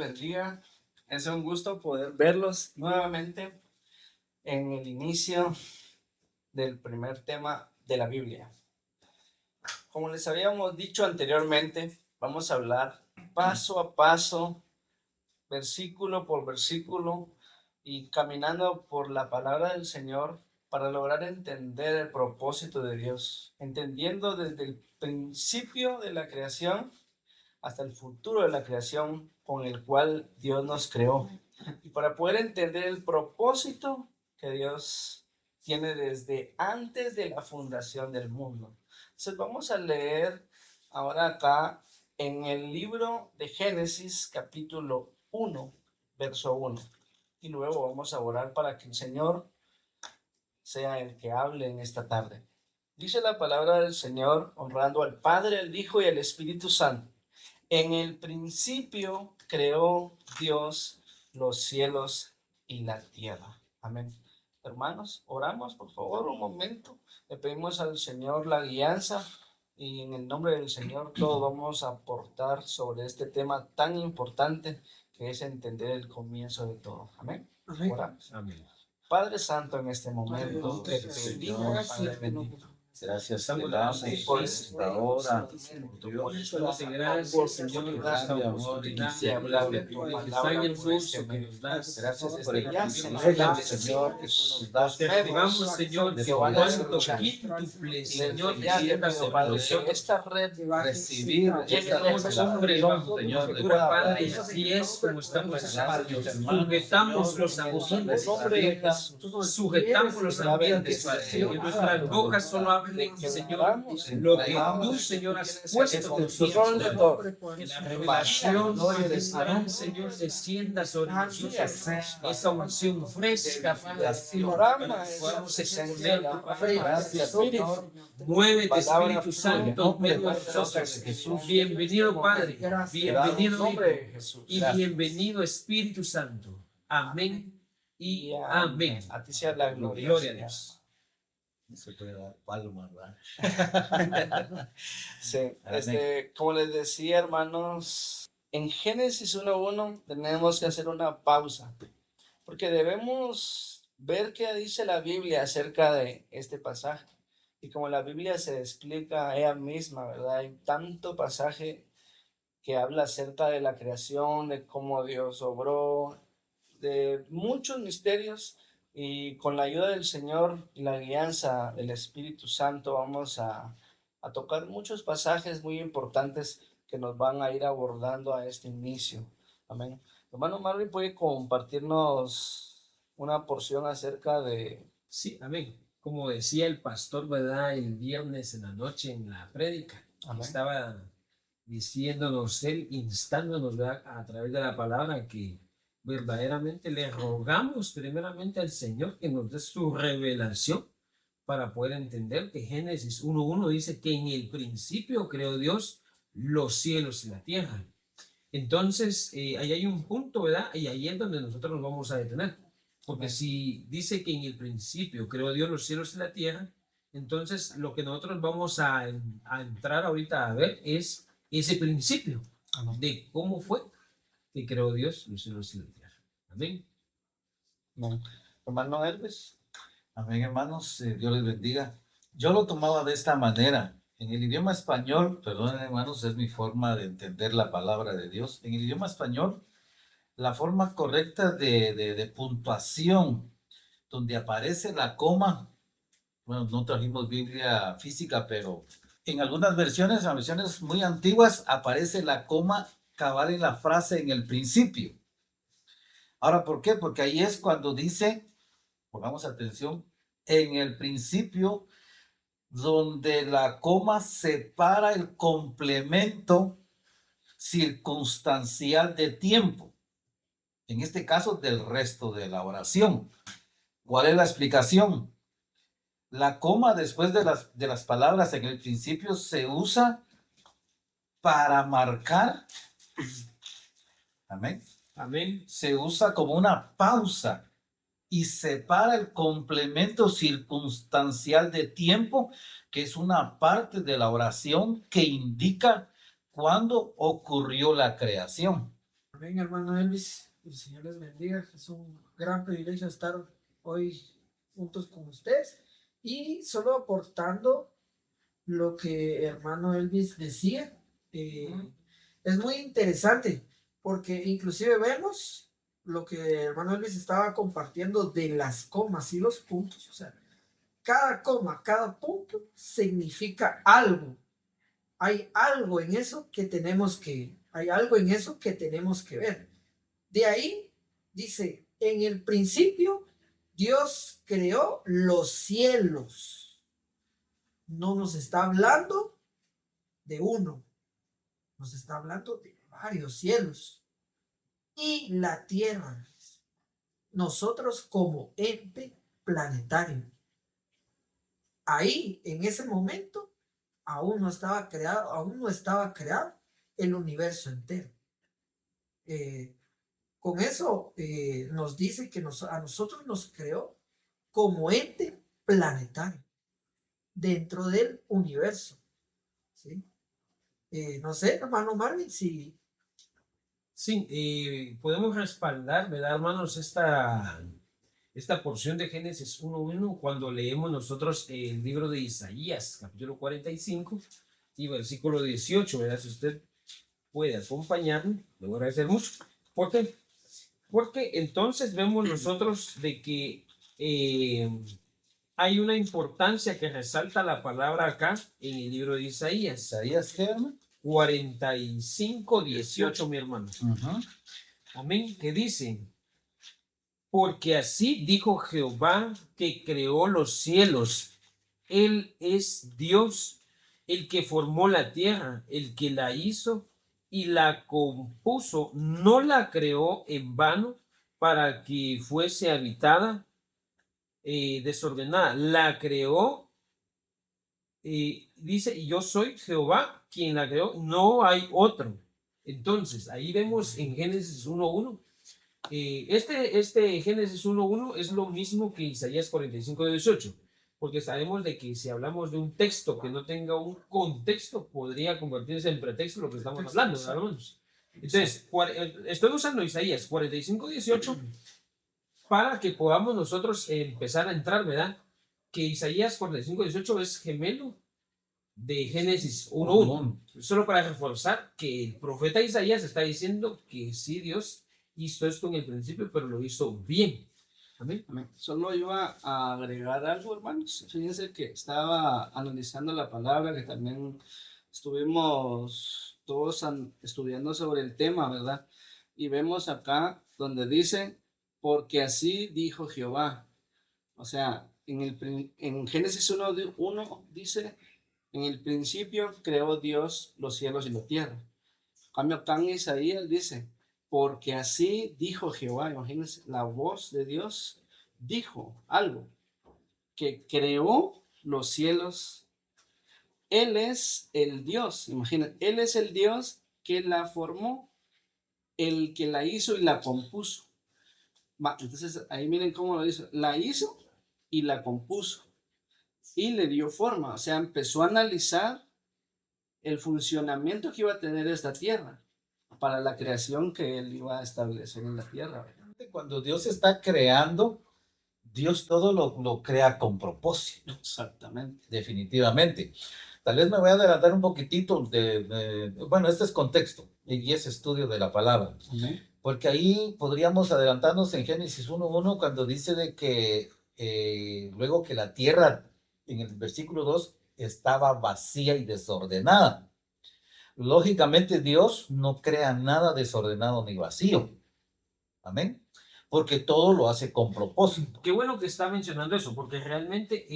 bendiga. Es un gusto poder verlos nuevamente en el inicio del primer tema de la Biblia. Como les habíamos dicho anteriormente, vamos a hablar paso a paso, versículo por versículo y caminando por la palabra del Señor para lograr entender el propósito de Dios, entendiendo desde el principio de la creación hasta el futuro de la creación con el cual Dios nos creó. Y para poder entender el propósito que Dios tiene desde antes de la fundación del mundo. Entonces vamos a leer ahora acá en el libro de Génesis capítulo 1, verso 1. Y luego vamos a orar para que el Señor sea el que hable en esta tarde. Dice la palabra del Señor, honrando al Padre, al Hijo y al Espíritu Santo. En el principio creó Dios los cielos y la tierra. Amén. Hermanos, oramos por favor un momento. Le pedimos al Señor la guianza y en el nombre del Señor todos vamos a aportar sobre este tema tan importante que es entender el comienzo de todo. Amén. Oramos. Amén. Padre Santo, en este momento te pedimos, Padre bendito. Gracias te damos por esta hora. Dios, gracias, Señor, por esta oportunidad de hablar de tu palabra. Gracias por el privilegio, Señor, que tú nos das. Te rogamos, Señor, que cuando quíntuple, Señor, descienda sobre nosotros esta red, recibir esta hombre, Señor, Padre, y así es como estamos sujetamos los ambientes, sujetamos los ambientes, Padre, que nuestras bocas solo hablen, Señor, lo que tú, Señor, has puesto en nosotros, que la revelación del Señor descienda sobre nosotros, esa unción fresca, podamos exponer tu palabra. Señor, muévete, Espíritu Santo, en nosotros. Bienvenido, Padre, bienvenido, Hijo, y bienvenido, Espíritu Santo. Amén y amén. A ti sea la gloria. Gloria a Dios. No se puede dar palmas, ¿verdad? Sí, como les decía, hermanos, en Génesis 1:1 tenemos que hacer una pausa, porque debemos ver qué dice la Biblia acerca de este pasaje. Y como la Biblia se explica ella misma, ¿verdad? Hay tanto pasaje que habla acerca de la creación, de cómo Dios obró, de muchos misterios. Y con la ayuda del Señor y la guianza del Espíritu Santo vamos a tocar muchos pasajes muy importantes que nos van a ir abordando a este inicio. Amén. Hermano Marvin, ¿puede compartirnos una porción acerca de...? Sí, amén. Como decía el pastor, ¿verdad? El viernes en la noche en la prédica, estaba diciéndonos él, instándonos, ¿verdad? A través de la palabra, que verdaderamente le rogamos primeramente al Señor que nos dé su revelación para poder entender que Génesis 1:1 dice que en el principio creó Dios los cielos y la tierra. Entonces, ahí hay un punto, ¿verdad? Y ahí es donde nosotros nos vamos a detener. Porque si dice que en el principio creó Dios los cielos y la tierra, entonces lo que nosotros vamos a entrar ahorita a ver es ese principio de cómo fue que creó Dios los cielos y la tierra. Amén. No. Hermano Hermes. Amén, hermanos. Dios les bendiga. Yo lo tomaba de esta manera. En el idioma español, perdón, hermanos, es mi forma de entender la palabra de Dios. En el idioma español, la forma correcta de puntuación, donde aparece la coma, bueno, no trajimos Biblia física, pero en algunas versiones, en versiones muy antiguas, aparece la coma cabal en la frase en el principio. Ahora, ¿por qué? Porque ahí es cuando dice, pongamos atención, en el principio, donde la coma separa el complemento circunstancial de tiempo, en este caso del resto de la oración. ¿Cuál es la explicación? La coma después de las palabras en el principio se usa para marcar, amén, amén, se usa como una pausa y separa el complemento circunstancial de tiempo, que es una parte de la oración que indica cuándo ocurrió la creación. Amén, hermano Elvis. El Señor les bendiga. Es un gran privilegio estar hoy juntos con ustedes y solo aportando lo que hermano Elvis decía. Es muy interesante porque inclusive vemos lo que hermano Elvis estaba compartiendo de las comas y los puntos. O sea, cada coma, cada punto significa algo. Hay algo en eso que hay algo en eso que tenemos que ver. De ahí dice, en el principio Dios creó los cielos. No nos está hablando de uno, nos está hablando de varios cielos. Y la tierra, nosotros como ente planetario. Ahí, en ese momento, aún no estaba creado el universo entero. Con eso nos dice que a nosotros nos creó como ente planetario dentro del universo. ¿Sí? No sé, hermano Marvin, si... Sí, podemos respaldar, ¿verdad, hermanos? Esta porción de Génesis 1:1 cuando leemos nosotros el libro de Isaías, capítulo 45 y versículo 18, ¿verdad? Si usted puede acompañarme, le voy a agradecer mucho. ¿Por qué? Porque entonces vemos nosotros de que hay una importancia que resalta la palabra acá en el libro de Isaías. ¿Isaías qué, hermano? 45:18, mi hermano. Amén. Que dice: porque así dijo Jehová que creó los cielos. Él es Dios, el que formó la tierra, el que la hizo y la compuso. No la creó en vano para que fuese habitada, desordenada. La creó, dice, y yo soy Jehová quien la creó, no hay otro. Entonces, ahí vemos en Génesis 1:1. Este Génesis 1:1 es lo mismo que Isaías 45:18, porque sabemos de que si hablamos de un texto que no tenga un contexto, podría convertirse en pretexto lo que estamos hablando, hermanos. Entonces, estoy usando Isaías 45:18 para que podamos nosotros empezar a entrar, ¿verdad? Que Isaías 45:18 es gemelo de Génesis 1:1. Solo para reforzar que el profeta Isaías está diciendo que sí, Dios hizo esto en el principio, pero lo hizo bien. Amén. Amén. Solo iba a agregar algo, hermanos. Fíjense que estaba analizando la palabra, que también estuvimos todos estudiando sobre el tema, ¿verdad? Y vemos acá donde dice, porque así dijo Jehová. O sea, en Génesis 1:1 dice, en el principio creó Dios los cielos y la tierra. En cambio, acá en Isaías dice, porque así dijo Jehová. Imagínense, la voz de Dios dijo algo, que creó los cielos. Él es el Dios, imagínense, Él es el Dios que la formó, el que la hizo y la compuso. Entonces, ahí miren cómo lo dice, la hizo y la compuso y le dio forma. O sea, empezó a analizar el funcionamiento que iba a tener esta tierra para la creación que él iba a establecer en la tierra. Cuando Dios está creando, Dios todo lo crea con propósito. Exactamente. Definitivamente. Tal vez me voy a adelantar un poquitito bueno, este es contexto y es estudio de la palabra. Porque ahí podríamos adelantarnos en Génesis 1:1 cuando dice de que luego que la tierra, en el versículo 2, estaba vacía y desordenada. Lógicamente Dios no crea nada desordenado ni vacío. Amén. Porque todo lo hace con propósito. Qué bueno que está mencionando eso, porque realmente,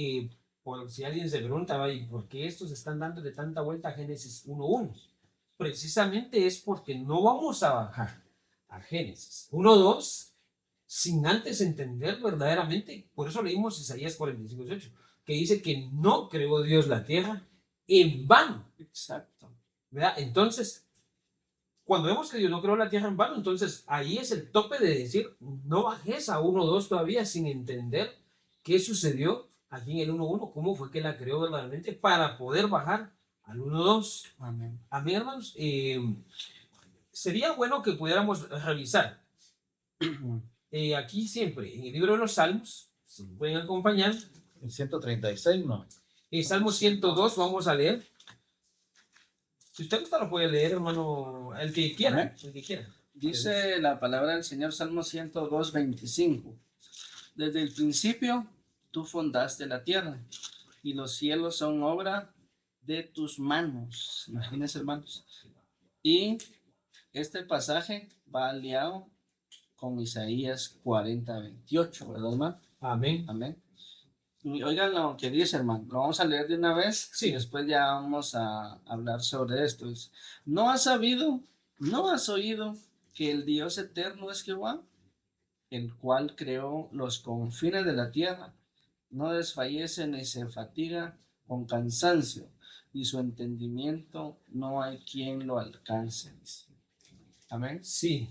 por si alguien se pregunta, ¿por qué estos están dando de tanta vuelta a Génesis 1:1? Precisamente es porque no vamos a bajar a Génesis 1:2 sin antes entender verdaderamente. Por eso leímos Isaías 45:18, que dice que no creó Dios la tierra en vano. Exacto. ¿Verdad? Entonces, cuando vemos que Dios no creó la tierra en vano, entonces ahí es el tope de decir, no bajes a 1:2 todavía sin entender qué sucedió aquí en el 1:1, cómo fue que la creó verdaderamente para poder bajar al 1:2. Amén. Amén, hermanos. sería bueno que pudiéramos revisar aquí siempre, en el libro de los Salmos, si me pueden acompañar. El 136, ¿no? El Salmo 102 vamos a leer. Si usted gusta lo puede leer, hermano, el que quiera. El que quiera. Dice la palabra del Señor, Salmo 102, 25. Desde el principio tú fundaste la tierra y los cielos son obra de tus manos. Imagínense, hermanos. Y este pasaje va aliado con Isaías 40, 28, ¿verdad, hermano? Amén. Amén. Y oigan lo que dice, hermano. Lo vamos a leer de una vez. Sí. Y después ya vamos a hablar sobre esto. Dice, ¿no has oído que el Dios eterno es Jehová, el cual creó los confines de la tierra? No desfallece ni se fatiga con cansancio, y su entendimiento no hay quien lo alcance. Amén. Sí.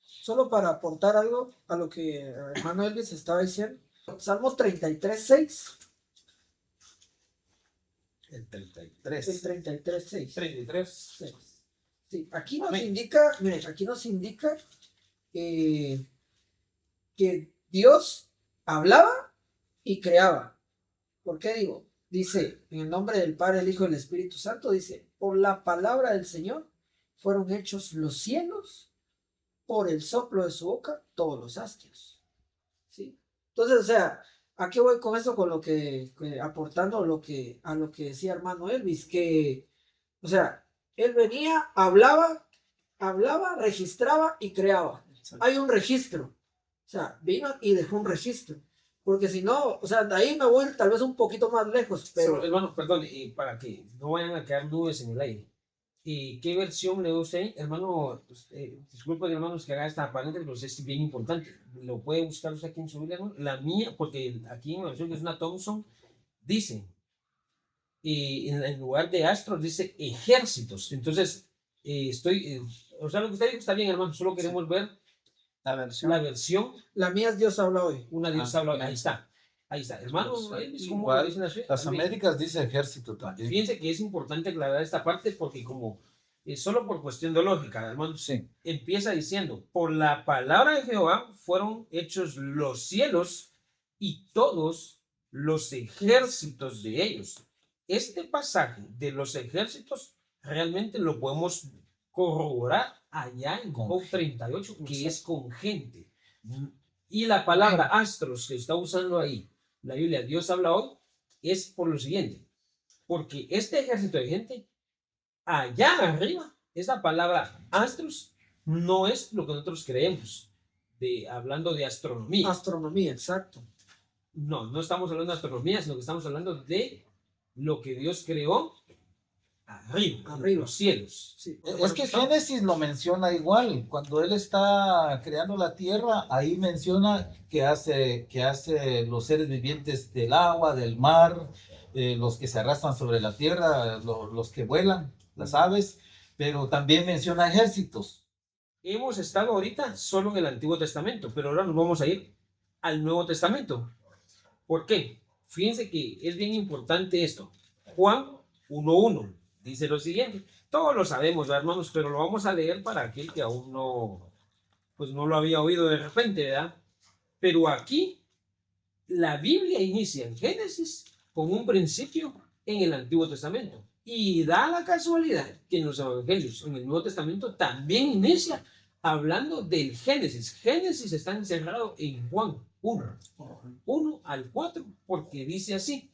Solo para aportar algo a lo que el hermano Elvis estaba diciendo. Salmos 33, 6. El 33. El 33, 6. 33. 6. Sí, aquí nos indica, miren, aquí nos indica que Dios hablaba y creaba. ¿Por qué digo? Dice, en el nombre del Padre, el Hijo y el Espíritu Santo, dice, por la palabra del Señor fueron hechos los cielos, por el soplo de su boca, todos los astros. ¿Sí? Entonces, o sea, ¿a qué voy con esto? Con lo que aportando a lo que decía hermano Elvis, que, o sea, él venía, hablaba, registraba y creaba. Hay un registro. O sea, vino y dejó un registro. Porque si no, o sea, de ahí me voy tal vez un poquito más lejos, pero... Hermano, perdón, y para que no vayan a quedar nubes en el aire. ¿Y qué versión le usted, hermano? Disculpen, hermanos, que haga esta paréntesis, pero es bien importante. Lo puede buscar usted aquí en su Biblia, hermano. La mía, porque aquí en la versión que es una Thompson, dice, y en lugar de astros, dice ejércitos. Entonces, o sea, lo que usted dijo está bien, hermano, solo queremos ver La versión. la versión. La mía es Dios habla hoy. Una Dios habla hoy. Ahí está. Ahí está. Hermano, ¿cómo lo dicen así? Las Américas dice ejército también. Fíjense que es importante aclarar esta parte porque como solo por cuestión de lógica, hermano, Sí. empieza diciendo, por la palabra de Jehová fueron hechos los cielos y todos los ejércitos de ellos. Este pasaje de los ejércitos realmente lo podemos corroborar allá en Job 38, que es con gente. Y la palabra astros que está usando ahí, la Biblia, Dios habla hoy, es por lo siguiente. Porque este ejército de gente, allá arriba, esa palabra astros, no es lo que nosotros creemos, hablando de astronomía. Astronomía, exacto. No estamos hablando de astronomía, sino que estamos hablando de lo que Dios creó arriba. En los cielos. Sí. Es que Génesis lo menciona igual. Cuando él está creando la tierra, ahí menciona que hace los seres vivientes del agua, del mar, los que se arrastran sobre la tierra, los que vuelan, las aves, pero también menciona ejércitos. Hemos estado ahorita solo en el Antiguo Testamento, pero ahora nos vamos a ir al Nuevo Testamento. ¿Por qué? Fíjense que es bien importante esto. Juan 1:1 dice lo siguiente. Todos lo sabemos, hermanos, pero lo vamos a leer para aquel que aún no lo había oído de repente, ¿verdad? Pero aquí la Biblia inicia en Génesis con un principio en el Antiguo Testamento. Y da la casualidad que en los Evangelios, en el Nuevo Testamento, también inicia hablando del Génesis. Génesis está encerrado en Juan 1 al 4, porque dice así.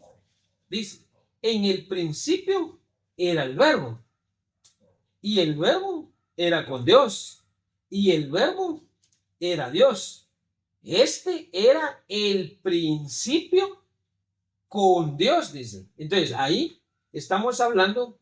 Dice, en el principio era el verbo, y el verbo era con Dios, y el verbo era Dios. Este era el principio con Dios, dice. Entonces, ahí estamos hablando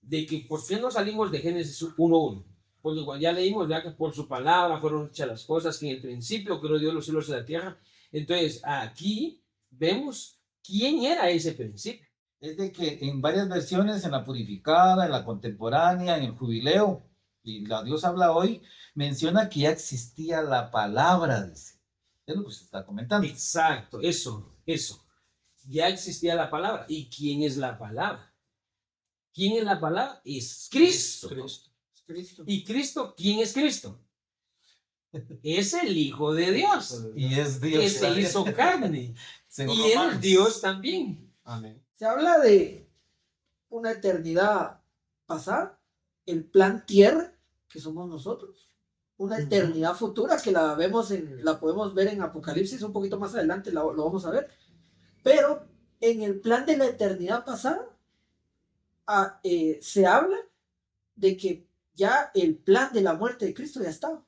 de que por qué no salimos de Génesis 1:1. Porque cuando ya leímos, ya que por su palabra fueron hechas las cosas, que en el principio creó Dios los cielos y la tierra. Entonces, aquí vemos quién era ese principio. Es de que en varias versiones, en la purificada, en la contemporánea, en el jubileo, y la Dios habla hoy, menciona que ya existía la palabra, dice. Es lo que se está comentando. Exacto, eso. Ya existía la palabra. ¿Y quién es la palabra? ¿Quién es la palabra? Es Cristo. Cristo. ¿Y Cristo? ¿Quién es Cristo? Es el Hijo de Dios, Y es Dios. que se hizo carne. Según Y es Romanos. Dios también. Amén. Se habla de una eternidad pasada, el plan tierra, que somos nosotros, una eternidad futura que la podemos ver en Apocalipsis un poquito más adelante, lo vamos a ver, pero en el plan de la eternidad pasada se habla de que ya el plan de la muerte de Cristo ya estaba.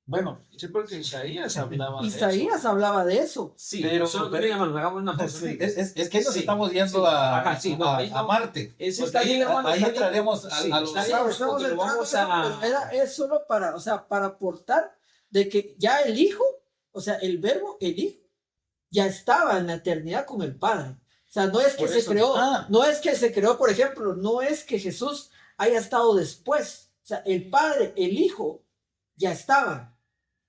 Bueno, Sí, porque Isaías hablaba de eso. Isaías hablaba de eso. Sí, Pero- solo que hermanos, hagamos una cosa. sí, es que nos Sí, estamos yendo sí. a, Ajá, sí, no, ahí a no. Marte. Ese Porque está bien, hermano, ahí está bien. entraremos Sí, a los... está bien. Estamos porque lo entrando vamos en eso, a- pero es solo para, o sea, para aportar de que ya el Hijo, o sea, el verbo, el Hijo, ya estaba en la eternidad con el Padre. O sea, no es que Por se eso- creó, Ah. no es que se creó, por ejemplo, no es que Jesús haya estado después. O sea, el Padre, el Hijo, ya estaban.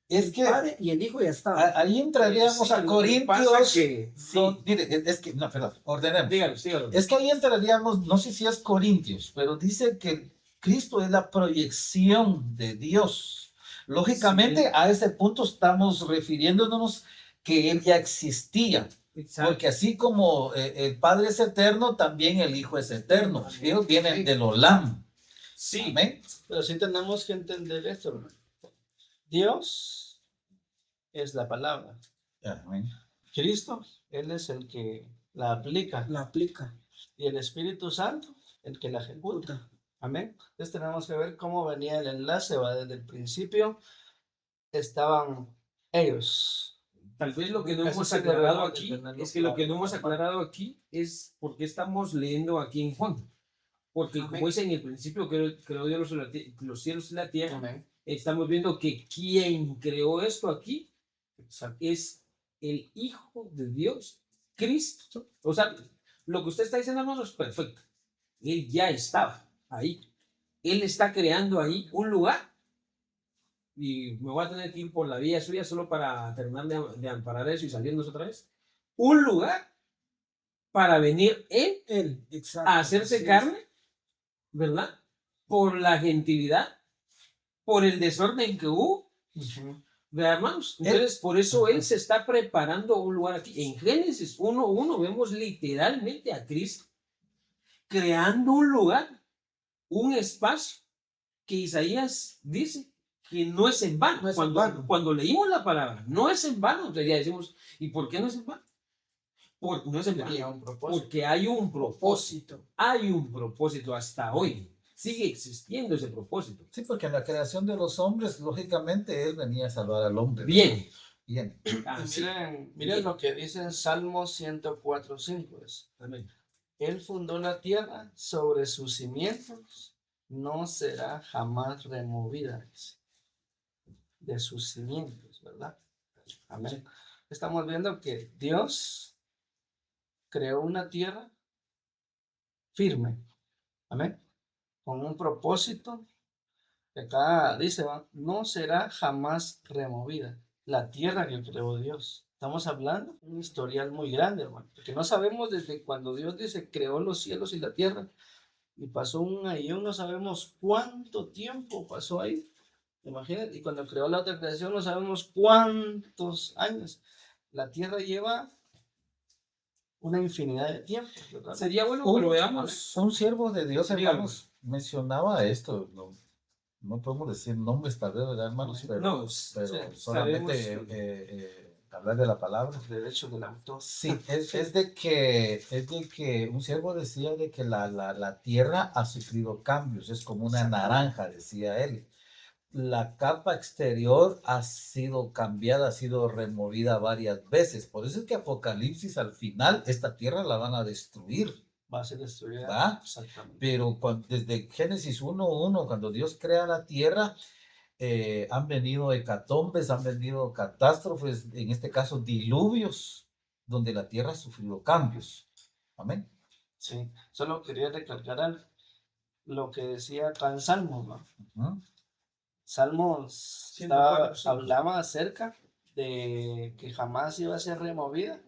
Es El que Padre y el Hijo ya estaban. ahí entraríamos Sí, a lo que pasa Corintios. que- sí. Mire, es que, no, perdón, ordenemos. Dígalo. Es que ahí entraríamos, no sé si es Corintios, pero dice que Cristo es la proyección de Dios. Lógicamente, Sí. a ese punto estamos refiriéndonos que Él ya existía. Exacto. Porque así como el Padre es eterno, también el Hijo es eterno. Ellos vienen del Olam. Sí. Amén. Pero sí tenemos que entender esto, hermano. Dios es la palabra. Amén. Cristo, Él es el que la aplica. La aplica. Y el Espíritu Santo, el que la ejecuta. Amén. Entonces tenemos que ver cómo venía el enlace, ¿va? Desde el principio estaban ellos. Tal vez lo que no Eso hemos sí aclarado debemos aquí entenderlo es que lo que no claro. hemos aclarado aquí es por qué estamos leyendo aquí en Juan. Porque Amén. como dice en el principio, creó Dios los cielos y la tierra, Amén. estamos viendo que quien creó esto aquí Exacto. es el Hijo de Dios, Cristo. O sea, lo que usted está diciendo, hermano, es perfecto. Él ya estaba ahí. Él está creando ahí un lugar. Y me voy a tener que ir por la vía suya solo para terminar de amparar eso y salirnos otra vez. Un lugar para venir Él Él, exacto. a hacerse Así es. carne, ¿verdad? Por la gentilidad, por el desorden que hubo. ¿Verdad, hermanos? Entonces, por eso Él se está preparando un lugar aquí. En Génesis 1:1 vemos literalmente a Cristo creando un lugar, un espacio que Isaías dice que no es en vano. No es en vano. Cuando leímos la palabra, no es en vano, entonces ya decimos, ¿y por qué no es en vano? Porque no es en Tenía vano. un propósito. Porque hay un propósito. Hay un propósito hasta hoy. Sigue existiendo ese propósito. Sí, porque en la creación de los hombres, lógicamente, Él venía a salvar al hombre. Bien. Bien. Así. Miren lo que dice en Salmo 104:5. Amén. Él fundó la tierra sobre sus cimientos, no será jamás removida de sus cimientos, ¿verdad? Amén. Estamos viendo que Dios creó una tierra firme, amén, con un propósito que acá dice, ¿va? No será jamás removida. La tierra que creó Dios. Estamos hablando de un historial muy grande, hermano, porque no sabemos desde cuando Dios dice creó los cielos y la tierra y pasó un año, no sabemos cuánto tiempo pasó ahí. Imagínate, y cuando creó la otra creación no sabemos cuántos años. La tierra lleva una infinidad de tiempo, ¿verdad? Sería bueno que lo veamos. Un siervo de Dios, Dígame. hermanos, mencionaba esto. No podemos decir nombres, tal vez, ¿verdad, hermanos? Pero, No, pero sí, solamente sabemos. hablar de la palabra. Derechos del autor. Sí, es de que un siervo decía de que la tierra ha sufrido cambios, es como una naranja, decía él. La capa exterior ha sido cambiada, ha sido removida varias veces. Por eso es que Apocalipsis al final, esta tierra la van a destruir. Va a ser destruida. ¿verdad? Exactamente. Pero desde Génesis 1:1, cuando Dios crea la tierra, han venido hecatombes, han venido catástrofes, en este caso diluvios, donde la tierra ha sufrido cambios. Amén. Sí, solo quería recalcar lo que decía acá en Salmos, ¿no? Ujú. Salmos 104, sí. hablaba acerca de que jamás iba a ser removida,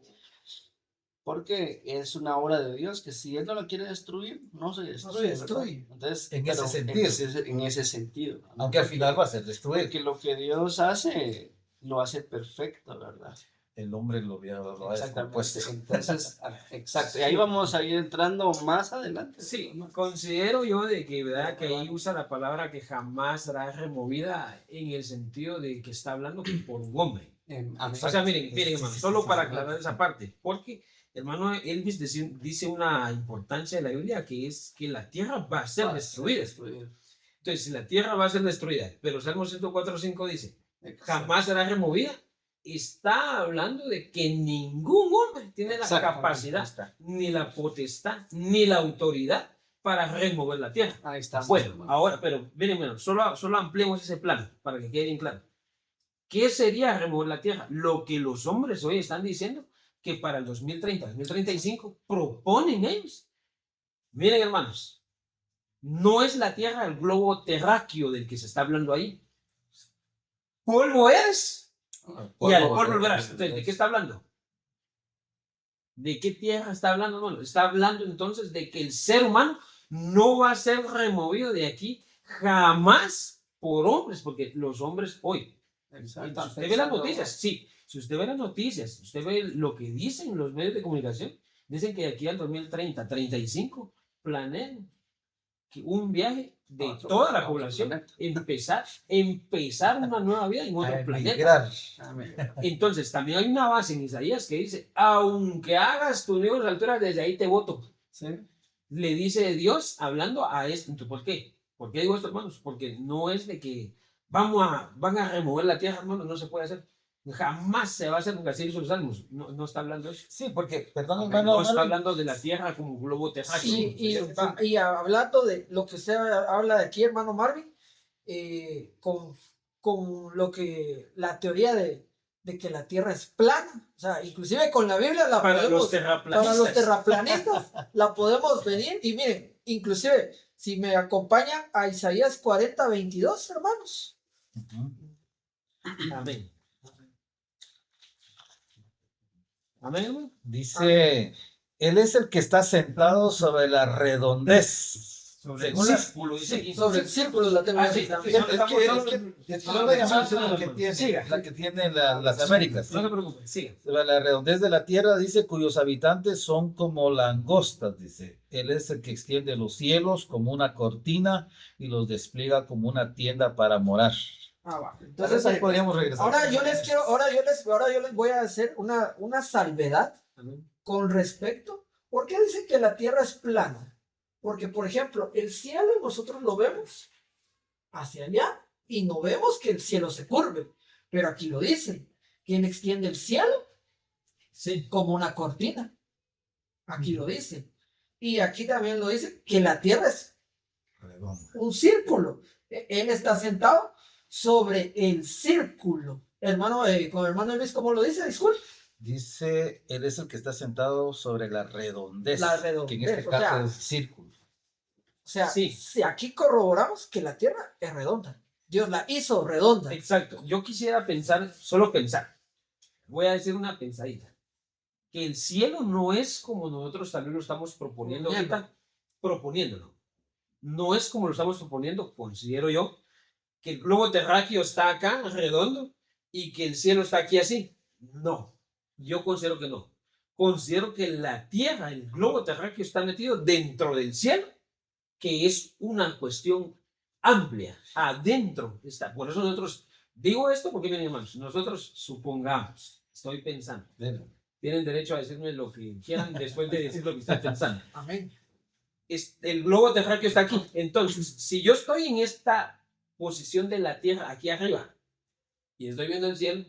porque es una obra de Dios que si Él no lo quiere destruir, no se destruye. destruye. ¿verdad? Entonces, En pero ese sentido. en ese sentido. ¿no? Aunque al final va a ser destruido. Porque lo que Dios hace, lo hace perfecto, ¿verdad? El hombre lo ha Exactamente. descompuesto. Entonces, exacto. Y ahí vamos a ir entrando más adelante. Sí, considero yo de que, ¿verdad? Que ahí usa la palabra que jamás será removida en el sentido de que está hablando por un hombre. O sea, miren, hermano, solo para aclarar esa parte, porque hermano Elvis dice una importancia de la Biblia que es que la tierra va a ser destruida. Entonces, si la tierra va a ser destruida, pero Salmo 104:5 dice, jamás será removida, está hablando de que ningún hombre tiene la capacidad, ni la potestad, ni la autoridad para remover la tierra. Ahí está. Bueno, ahora, pero miren, solo ampliemos ese plano para que quede bien claro. ¿Qué sería remover la tierra? Lo que los hombres hoy están diciendo que para el 2030, 2035 proponen ellos. Miren, hermanos, no es la tierra el globo terráqueo del que se está hablando ahí. Polvo eres y al polvo volverás. Entonces, ¿de qué está hablando? ¿De qué tierra está hablando, hermano? Está hablando entonces de que el ser humano no va a ser removido de aquí jamás por hombres, porque los hombres hoy, si usted ve las noticias, sí, si usted ve las noticias, usted ve lo que dicen los medios de comunicación, dicen que de aquí al 2030, 35, planean que un viaje de toda la población, empezar una nueva vida en otro planeta. Entonces, también hay una base en Isaías que dice, aunque hagas tu nido en las alturas, desde ahí te voto. ¿Sí? Le dice Dios hablando a esto. ¿Por qué? ¿Por qué digo esto, hermanos? Porque no es de que van a remover la tierra, hermanos, no se puede hacer. Jamás se va a hacer, porque así dice los salmos. No está hablando de eso. Sí, porque, perdón, hermano. No está hablando de la tierra como globo terráqueo. Sí, y hablando de lo que usted habla de aquí, hermano Marvin, con lo que la teoría de que la tierra es plana, o sea, inclusive con la Biblia la para podemos, los terraplanistas. para los terraplanistas la podemos venir y miren, inclusive si me acompañan a Isaías 40:22, hermanos. Amén. Amén, hermano. Dice, Él es el que está sentado sobre la redondez. Sobre el círculo, dice aquí. Sobre el círculo la tengo aquí también. La que tiene las Américas. No se preocupe, sigue. Sobre la redondez de la tierra, dice, cuyos habitantes son como langostas, dice. Él es el que extiende los cielos como una cortina y los despliega como una tienda para morar. Entonces ahí podríamos regresar. Ahora yo les voy a hacer una salvedad con respecto. ¿Por qué dicen que la tierra es plana? Porque, por ejemplo, el cielo nosotros lo vemos hacia allá y no vemos que el cielo se curve. Pero aquí lo dicen. ¿Quién extiende el cielo? Sí. Como una cortina. Aquí lo dicen. Y aquí también lo dicen que la tierra es un círculo. Él está sentado sobre el círculo. Hermano, con hermano Luis, ¿cómo lo dice? Disculpe. Dice, Él es el que está sentado sobre la redondez. La redondez, que en este caso es círculo. O sea, sí. Si aquí corroboramos que la tierra es redonda. Dios la hizo redonda. Exacto. Yo quisiera solo pensar. Voy a decir una pensadita. Que el cielo no es como nosotros también lo estamos proponiendo ahorita. Proponiéndolo. No es como lo estamos proponiendo, considero yo, que el globo terráqueo está acá, redondo, y que el cielo está aquí así. No. Yo considero que no. Considero que la tierra, el globo terráqueo está metido dentro del cielo, que es una cuestión amplia. Adentro está. Por eso nosotros, digo esto porque, miren hermanos, nosotros supongamos, estoy pensando, tienen derecho a decirme lo que quieran después de decir lo que están pensando. Amén. El globo terráqueo está aquí. Entonces, si yo estoy en esta posición de la tierra aquí arriba y estoy viendo el cielo,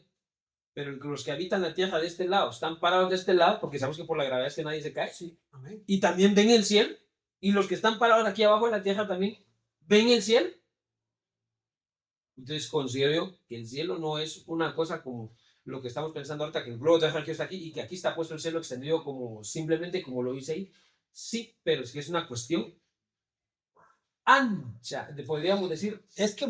pero los que habitan la tierra de este lado están parados de este lado, porque sabemos que por la gravedad es que nadie se cae. Sí. Amén. Y también ven el cielo. Y los que están parados aquí abajo en la tierra también ven el cielo. Entonces considero yo que el cielo no es una cosa como lo que estamos pensando ahorita, que el globo terráqueo está aquí y que aquí está puesto el cielo extendido como simplemente como lo hice ahí. Sí, pero es que es una cuestión ancha, podríamos decir, es que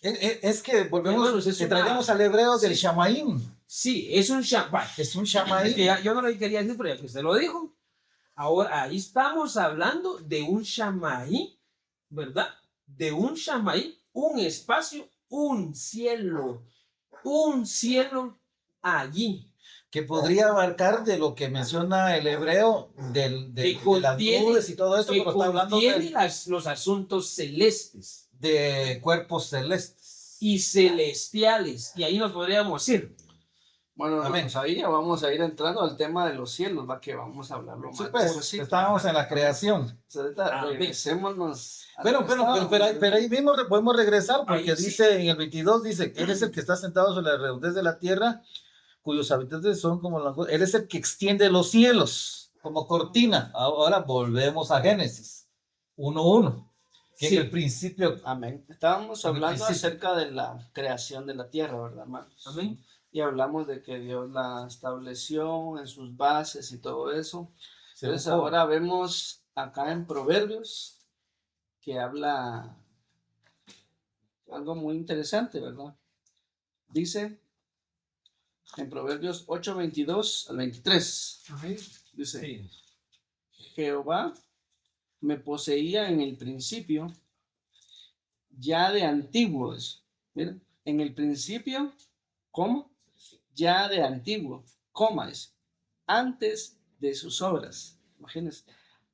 Es que volvemos, Hermanos, es que una- traigamos al hebreo del Shamaim. Sí, es un Shabbat. Es un Es Shamaim. que yo no lo quería decir, pero ya que usted lo dijo. Ahora, ahí estamos hablando de un Shamaí, ¿verdad? De un Shamaí, un espacio, un cielo allí. Que podría abarcar de lo que menciona el hebreo de las contiene- nubes y todo esto, Que pero está hablando contiene los asuntos celestes de cuerpos celestes. y celestiales. Y ahí nos podríamos ir. Bueno, Amén. pues ahí ya vamos a ir entrando al tema de los cielos, va que vamos a hablarlo Sí, más. pues, despuesito. estábamos en la creación. Ahorita Amén. regresémonos a Pero, lo que estábamos. pero ahí mismo podemos regresar porque Ahí sí. dice en el 22, dice, Él es el que está sentado sobre la redondez de la tierra, cuyos habitantes son como las... Él es el que extiende los cielos como cortina. Ahora volvemos a Génesis 1:1, que Sí. en el principio... Amén. Estábamos En el hablando principio. acerca de la creación de la tierra, ¿verdad, hermanos? Amén. Y hablamos de que Dios la estableció en sus bases y todo eso. Entonces ahora vemos acá en Proverbios que habla algo muy interesante, ¿verdad? Dice en Proverbios 8:22 al 23, Amén. dice, Sí. Jehová me poseía en el principio, ya de antiguo. Miren, en el principio, ¿cómo? Ya de antiguo, coma es, antes de sus obras. Imagínense,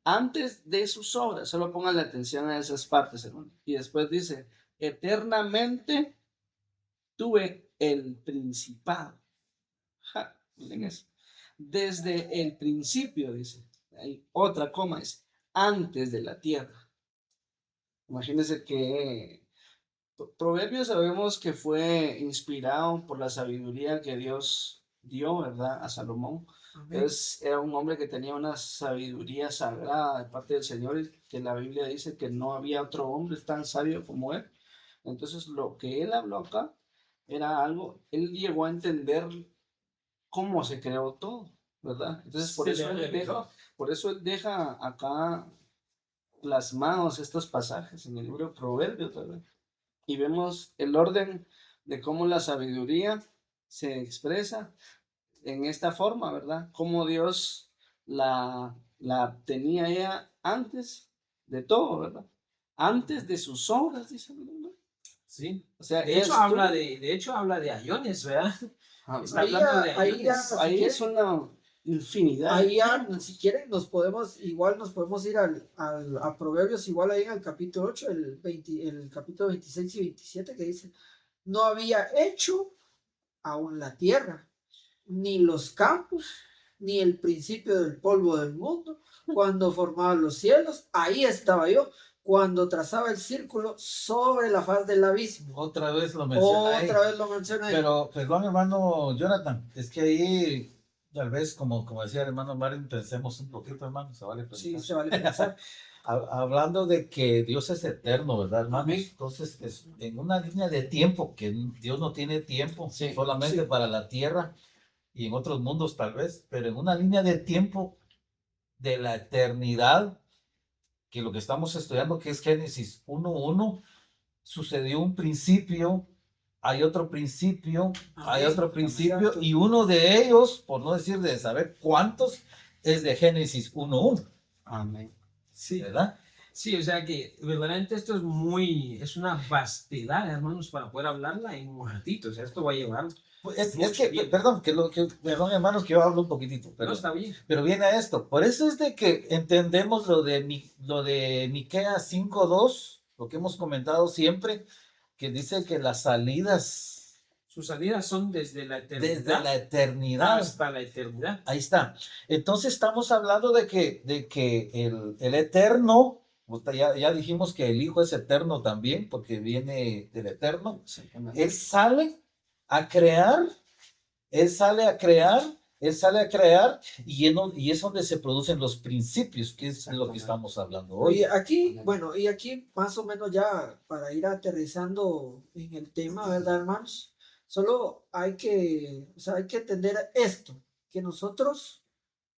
antes de sus obras, solo pongan la atención a esas partes, hermano. Y después dice, eternamente tuve el principado. Ja, miren eso. Desde el principio, dice. Hay otra coma, es antes de la tierra. Imagínense que Proverbios sabemos que fue inspirado por la sabiduría que Dios dio, ¿verdad? A Salomón. Amén. Era un hombre que tenía una sabiduría sagrada de parte del Señor, y que la Biblia dice que no había otro hombre tan sabio como él. Entonces, lo que él habló acá era algo, él llegó a entender cómo se creó todo, ¿verdad? Entonces, por eso él deja acá plasmados estos pasajes en el libro de Proverbios, ¿verdad? Y vemos el orden de cómo la sabiduría se expresa en esta forma, ¿verdad? Cómo Dios la tenía ya antes de todo, ¿verdad? Antes de sus obras, dice, ¿verdad? Sí. O sea, De hecho, esto- habla de ayones, ¿verdad? Ah, Está Ahí hablando de ya- ahí ya- ayones. ahí es una infinidad. Ahí ya, si quieren, nos podemos ir a Proverbios, igual ahí en el capítulo 8, el capítulo 26 y 27, que dice, no había hecho aún la tierra, ni los campos, ni el principio del polvo del mundo, cuando formaba los cielos, ahí estaba yo, cuando trazaba el círculo sobre la faz del abismo. Otra vez lo menciona ahí. Otra vez lo menciona ahí. Pero, perdón, hermano Jonathan, es que ahí, tal vez, como decía el hermano Mario, pensemos un poquito, hermano, se vale Sí, pensar. se vale pensar. Hablando de que Dios es eterno, ¿verdad, hermanos? Amén. Entonces, es en una línea de tiempo, que Dios no tiene tiempo Sí, solamente sí. para la tierra y en otros mundos tal vez, pero en una línea de tiempo de la eternidad, que lo que estamos estudiando, que es Génesis 1:1, sucedió un principio, hay otro principio, hay Amén. otro principio, Exacto. y uno de ellos, por no decir de saber cuántos, es de Génesis 1:1, Amén. Sí. ¿verdad? Sí, o sea que verdaderamente esto es una vastedad, hermanos, para poder hablarla en un ratito. O sea, esto va a llevar. Pues es Mucho que, bien. perdón, perdón, hermanos, que yo hablo un poquitito, No pero, está bien. pero viene a esto. Por eso es de que entendemos lo de Miqueas 5:2, lo que hemos comentado siempre, que dice que las salidas Sus salidas son desde la eternidad desde la eternidad. hasta la eternidad. Ahí está. Entonces estamos hablando de que el eterno, ya dijimos que el Hijo es eterno también, porque viene del eterno. Él sale a crear, él sale a crear, y es donde se producen los principios, que es lo que estamos hablando hoy. Y aquí, bueno, y aquí más o menos ya para ir aterrizando en el tema, ¿verdad, hermanos? Solo hay que entender esto, que nosotros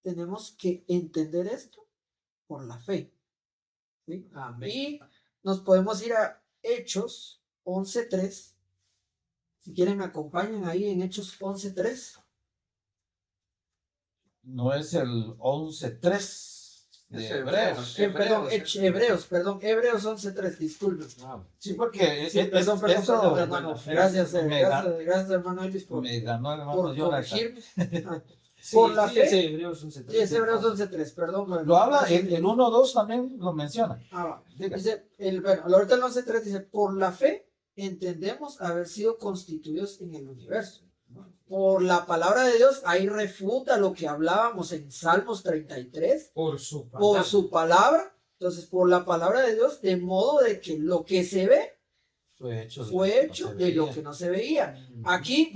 tenemos que entender esto por la fe. ¿Sí? Amén. Y nos podemos ir a Hechos, 11:3. Si quieren me acompañan ahí en Hechos 11:3. No es el 11:3 de Es Hebreos. Hebreos 11:3, disculpen. Sí, porque Sí, perdón, eso hermano. Gracias, gracias, hermano Elvis, me ganó el hermano por Jonathan. corregirme. Sí, Por la sí, fe. es Hebreos 11:3. Sí, es Hebreos 11:3, perdón. Lo habla, el 1:2 también lo menciona. Va. Diga. Dice, ahorita el 11:3 dice, por la fe entendemos haber sido constituidos en el universo. Por la palabra de Dios, ahí refuta lo que hablábamos en Salmos 33, Por su palabra. por su palabra. Entonces, por la palabra de Dios, de modo de que lo que se ve Fue hecho de lo que no se veía. Aquí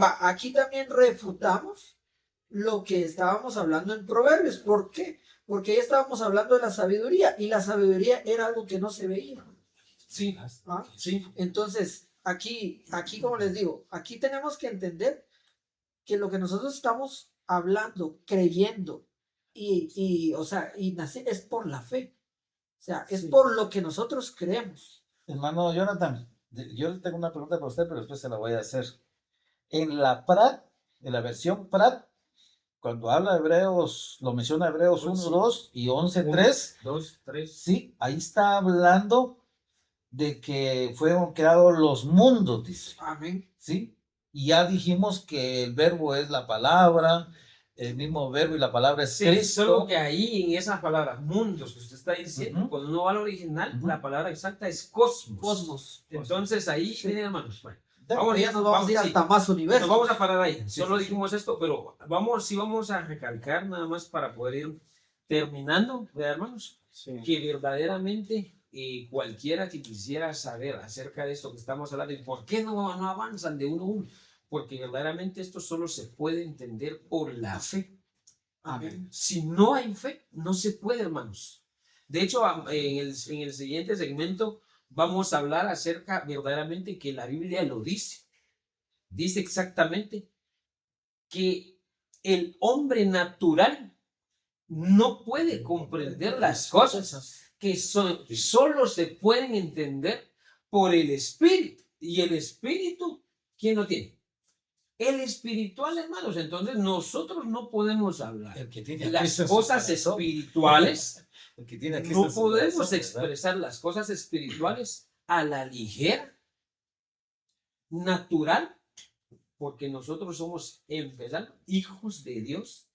también refutamos lo que estábamos hablando en Proverbios. ¿Por qué? Porque ahí estábamos hablando de la sabiduría, y la sabiduría era algo que no se veía. Sí, ¿Ah? sí. Entonces, aquí, como les digo, aquí tenemos que entender que lo que nosotros estamos hablando, creyendo y nacer es por la fe. O sea, es por lo que nosotros creemos. Hermano Jonathan, yo tengo una pregunta para usted, pero después se la voy a hacer. En la Prat, en la versión Prat, cuando habla Hebreos, lo menciona Hebreos 1:2 y 11:3. 2, 3. Sí, ahí está hablando de que fueron creados los mundos, dice. Amén. ¿Sí? Y ya dijimos que el verbo es la palabra, el mismo verbo y la palabra es Sí, Cristo. solo que ahí en esas palabras, mundos que usted está diciendo, Ujú. cuando uno va al original, Ujú. la palabra exacta es cosmos. Cosmos. Entonces ahí, Sí. miren hermanos, bueno, Ya nos vamos a ir hasta más universos. nos vamos a parar ahí. Sí, Solo sí, dijimos esto, pero vamos a recalcar nada más para poder ir terminando, ¿verdad, hermanos? Que verdaderamente cualquiera que quisiera saber acerca de esto que estamos hablando y por qué no avanzan de uno a uno, porque verdaderamente esto solo se puede entender por la fe. Amén. Si no hay fe, no se puede, hermanos. De hecho, en el siguiente segmento vamos a hablar acerca verdaderamente que la Biblia lo dice. Dice exactamente que el hombre natural no puede comprender las cosas que solo se pueden entender por el Espíritu. Y el Espíritu, ¿quién lo tiene? El espiritual, hermanos. Entonces nosotros no podemos hablar El que tiene a las Cristo en su cosas corazón. espirituales. El que tiene a Cristo No en su podemos corazón, ¿verdad? expresar las cosas espirituales a la ligera, natural, porque nosotros somos, empezando, hijos de Dios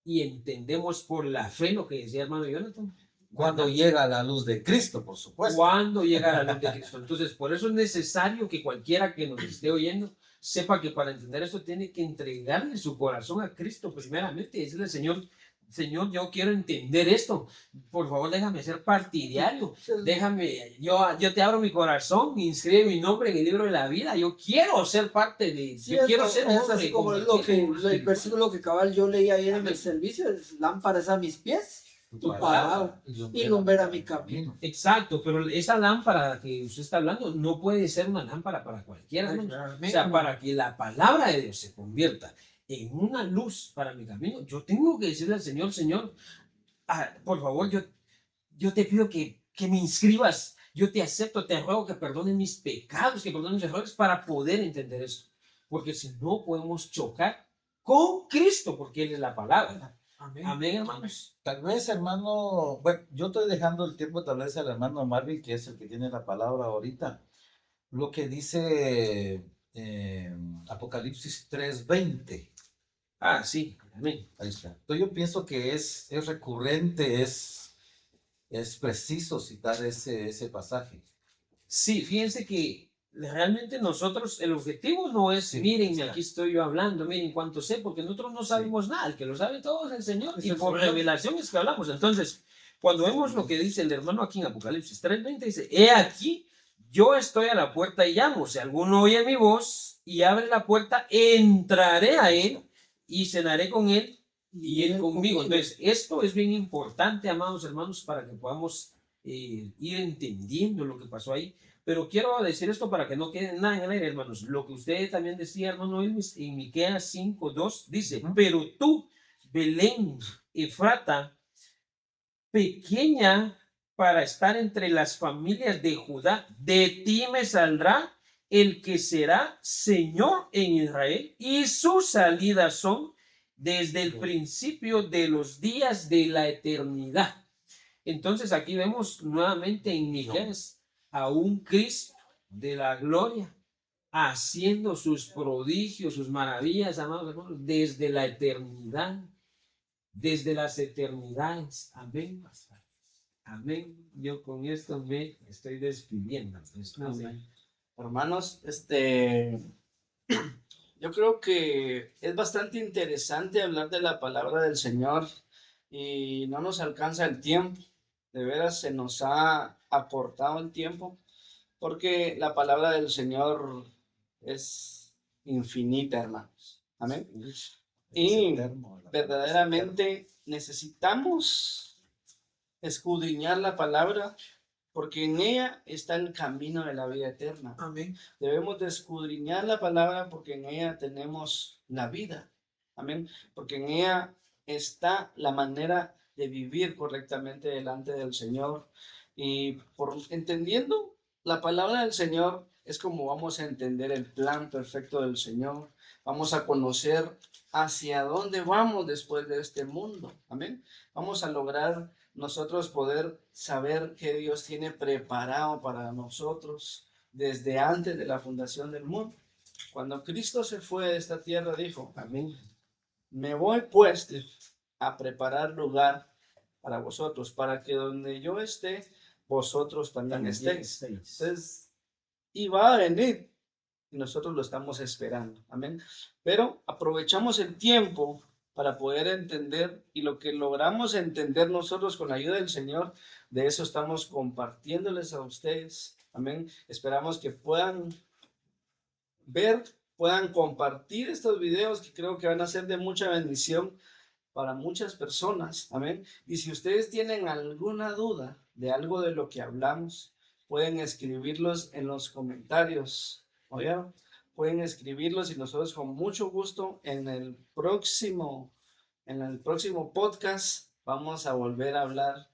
y entendemos por la fe lo que decía hermano Jonathan. Cuando llega la luz de Cristo, por supuesto. Cuando llega la luz de Cristo. Entonces, por eso es necesario que cualquiera que nos esté oyendo sepa que para entender esto tiene que entregarle su corazón a Cristo primeramente, decirle, Señor, yo quiero entender esto, por favor déjame ser partidario, déjame, yo te abro mi corazón, inscribe mi nombre en el libro de la vida, yo quiero ser parte de, Sí, yo quiero ser es hombre así como convertido. el versículo que cabal yo leí ayer en el servicio, es lámparas a mis pies, tu palabra y lumbrera mi camino. Exacto, pero esa lámpara que usted está hablando no puede ser una lámpara para cualquiera, hermano. O sea, para que la palabra de Dios se convierta en una luz para mi camino, yo tengo que decirle al Señor, Señor, por favor, yo te pido que me inscribas, yo te acepto, te ruego que perdones mis pecados, que perdones mis errores para poder entender esto. Porque si no podemos chocar con Cristo, porque Él es la palabra. Amén. Amén, hermanos. Tal vez, hermano, bueno, yo estoy dejando el tiempo tal vez al hermano Marvin, que es el que tiene la palabra ahorita. Lo que dice Apocalipsis 3:20. Sí, amén. Ahí está. Entonces yo pienso que es recurrente, es preciso citar ese pasaje. Sí, fíjense que realmente nosotros, el objetivo no es, Sí, miren, está. aquí estoy yo hablando, miren cuánto sé, porque nosotros no sabemos nada, el que lo sabe todo es el Señor, Es y el por Señor. revelación es que hablamos. Entonces, cuando vemos lo que dice el hermano aquí en Apocalipsis 3:20, dice, he aquí, yo estoy a la puerta y llamo, si alguno oye mi voz y abre la puerta, entraré a él y cenaré con él y él conmigo. Entonces, esto es bien importante, amados hermanos, para que podamos ir entendiendo lo que pasó ahí. Pero quiero decir esto para que no quede nada en el aire, hermanos. Lo que usted también decía, hermano Elvis, en Miqueas 5:2, dice, pero tú, Belén, Efrata, pequeña para estar entre las familias de Judá, de ti me saldrá el que será Señor en Israel, y sus salidas son desde el principio de los días de la eternidad. Entonces aquí vemos nuevamente en Miqueas a un Cristo de la gloria haciendo sus prodigios, sus maravillas, amados hermanos, desde la eternidad, desde las eternidades. Amén. Amén. Yo con esto me estoy despidiendo. Amén. Hermanos, yo creo que es bastante interesante hablar de la palabra del Señor y no nos alcanza el tiempo. De veras se nos ha acortado el tiempo porque la palabra del Señor es infinita, hermanos. Amén. Y verdaderamente necesitamos escudriñar la palabra porque en ella está el camino de la vida eterna. Amén. Debemos de escudriñar la palabra porque en ella tenemos la vida. Amén. Porque en ella está la manera de vivir correctamente delante del Señor. Y por entendiendo la palabra del Señor es como vamos a entender el plan perfecto del Señor. Vamos a conocer hacia dónde vamos después de este mundo. Amén. Vamos a lograr nosotros poder saber que Dios tiene preparado para nosotros desde antes de la fundación del mundo. Cuando Cristo se fue de esta tierra, dijo, Amén. me voy pues a preparar lugar para vosotros, para que donde yo esté, vosotros también estéis. Entonces, y va a venir, y nosotros lo estamos esperando. Amén. Pero aprovechamos el tiempo para poder entender, y lo que logramos entender nosotros con la ayuda del Señor, de eso estamos compartiéndoles a ustedes. Amén. Esperamos que puedan ver, puedan compartir estos videos que creo que van a ser de mucha bendición para muchas personas. Amén. Y si ustedes tienen alguna duda de algo de lo que hablamos, pueden escribirlos en los comentarios. ¿Oyeron? Pueden escribirlos y nosotros con mucho gusto en el próximo podcast vamos a volver a hablar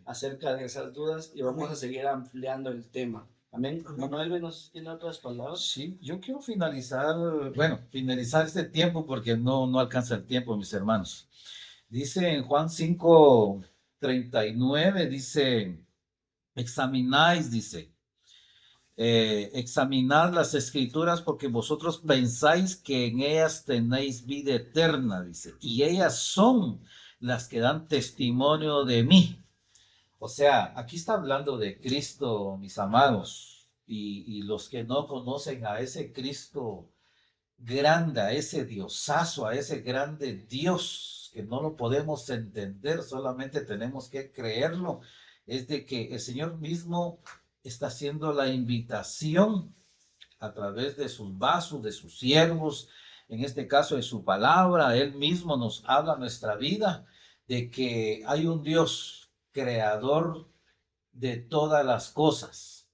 acerca de esas dudas y vamos a seguir ampliando el tema. Amén. Manuel, ¿no tiene otras palabras? Sí, yo quiero finalizar este tiempo porque no alcanza el tiempo, mis hermanos. Dice en Juan 5:39, dice, examináis, dice, examinad las escrituras porque vosotros pensáis que en ellas tenéis vida eterna, dice, y ellas son las que dan testimonio de mí. O sea, aquí está hablando de Cristo, mis amados, y los que no conocen a ese Cristo grande, a ese Diosazo, a ese grande Dios, que no lo podemos entender, solamente tenemos que creerlo, es de que el Señor mismo está haciendo la invitación a través de sus vasos, de sus siervos, en este caso de su palabra. Él mismo nos habla nuestra vida, de que hay un Dios creador de todas las cosas.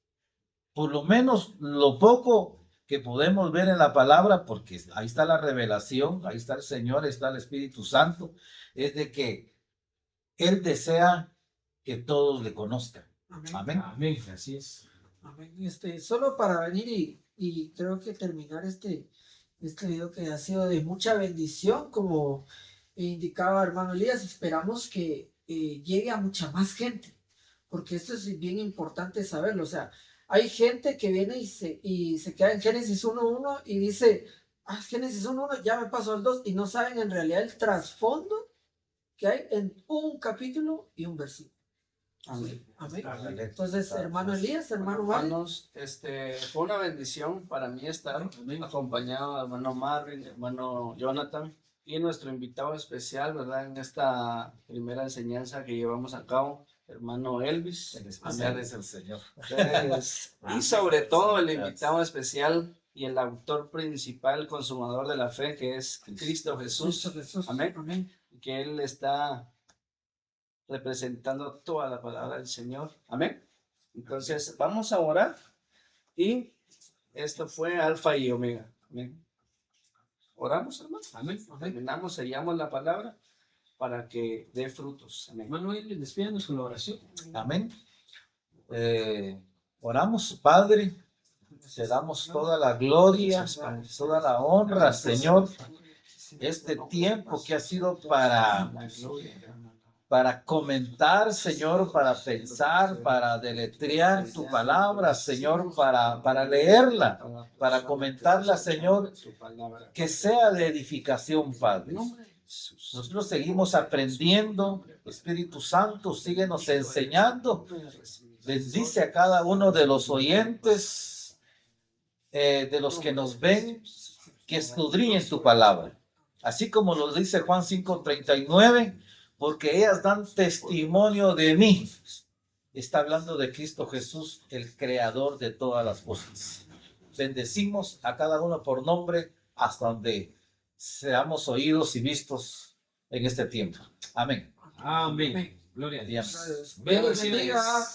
Por lo menos lo poco que podemos ver en la palabra, porque ahí está la revelación, ahí está el Señor, ahí está el Espíritu Santo, es de que Él desea que todos le conozcan. Amén. Amén. Amén. Así es. Amén. Solo para venir y creo que terminar este video que ha sido de mucha bendición, como indicaba hermano Elías, esperamos que llegue a mucha más gente, porque esto es bien importante saberlo. O sea, hay gente que viene y se queda en Génesis 1:1 y dice, Génesis 1:1, ya me paso al 2, y no saben en realidad el trasfondo que hay en un capítulo y un versículo. Amén. Amén. Entonces, hermano Elías, hermano Marvin. Hermanos, fue una bendición para mí estar acompañado de hermano Marvin, hermano Jonathan y nuestro invitado especial, ¿verdad? En esta primera enseñanza que llevamos a cabo, hermano Elvis. El especial es el Señor. Y sobre todo el invitado especial y el autor principal, consumador de la fe, que es Cristo Jesús. Amén. Amén. Que Él está representando toda la palabra del Señor. Amén. Entonces, vamos a orar. Y esto fue Alfa y Omega. Amén. Oramos, hermano. Amén. Terminamos, sellamos la palabra para que dé frutos. Amén. Manuel, despídanos con la oración. Amén. Oramos, Padre. Te damos toda la gloria, toda la honra, Señor. Este tiempo que ha sido para comentar, Señor, para pensar, para deletrear tu palabra, Señor, para leerla, para comentarla, Señor, que sea de edificación, Padre. Nosotros seguimos aprendiendo. Espíritu Santo, síguenos enseñando. Bendice a cada uno de los oyentes, de los que nos ven, que escudriñen tu palabra. Así como lo dice Juan 5:39, porque ellas dan testimonio de mí. Está hablando de Cristo Jesús, el creador de todas las cosas. Bendecimos a cada uno por nombre hasta donde seamos oídos y vistos en este tiempo. Amén. Amén. Gloria a Dios. Dios Bendiciones. bendiga.